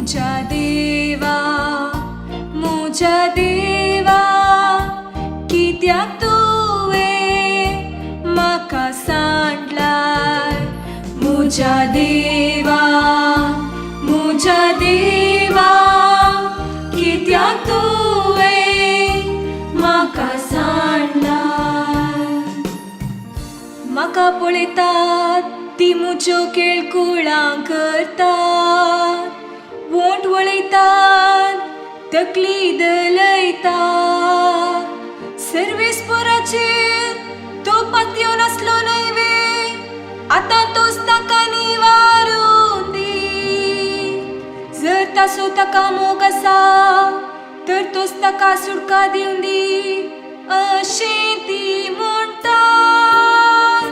मुझा देवा कित्याक तुवें म्हाका सांडलाय मुझा देवा कित्याक तुवें म्हाका सांडलाय म्हाका पळयतात ती मुज्यो केळकुळां करतात वोंट वळयतात तकली दलयतात सर्वेस्पराचेर तो पातयो नासलो न्हय आतां तोच ताका निवारून दी जर ताचो ताका मोग आसा तर तोच ताका सुटका दिवन दी अशें ती म्हणटात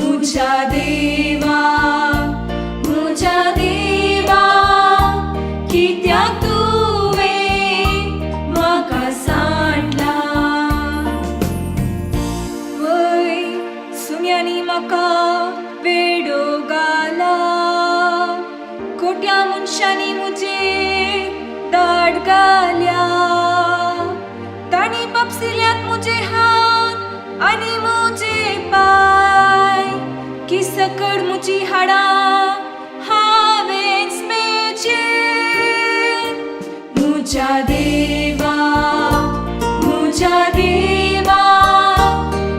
मुझा देवा कित्याक तुवें म्हाका सांडलाय वय सुण्यांनी म्हाका वेडो घाला कोट्या मनशांनी मुजेर दाड घाल्या तांणी पापसिल्यांत मुजे हात आनी मुजे पाय की सकड मुजी हाडां हांवें स्मेचेर मुझा देवा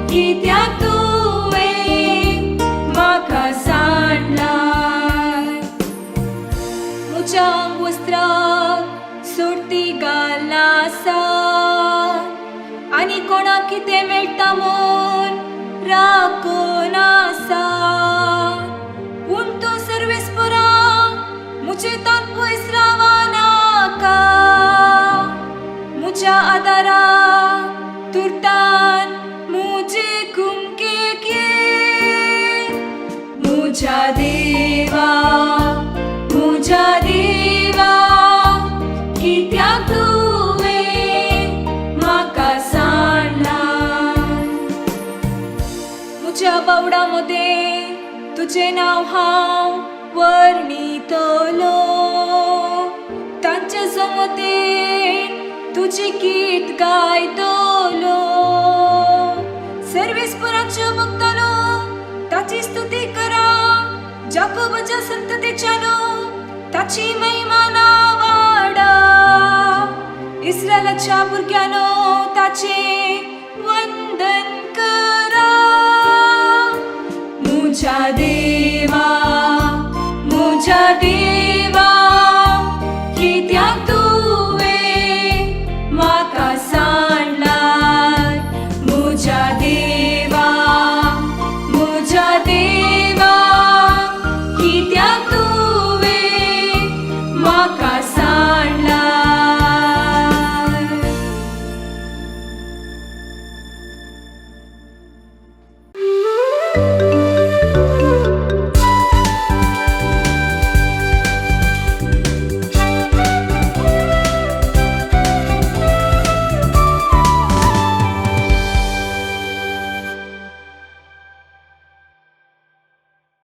कित्याक तुवें म्हाका सांडलाय मुज्या वस्त्राक सोडती घालना आसा आनी कोणाक कितें मेळटा म्हूण राखून आसा पूण तूं सर्वेस्परा मुजे तान पयस रावनाका मुज्या आदाराक तुर्तान मुजे कुमकेक ये मुझा देवा कित्याक तुवें म्हाका सांडलाय मुज्या बावडा मदें तुजें नांव हांव वर्णितलो तांचे जमतेन तुजी गीत गायतलो सर्वेस्पराच्यो भक्तानो ताची स्तुती करा जाकोबाच्या संततेच्यानो ताची महिमा वाडा इस्रायलाच्या भुरग्यानो ताचे वंदन करा मुझा देवा कित्याक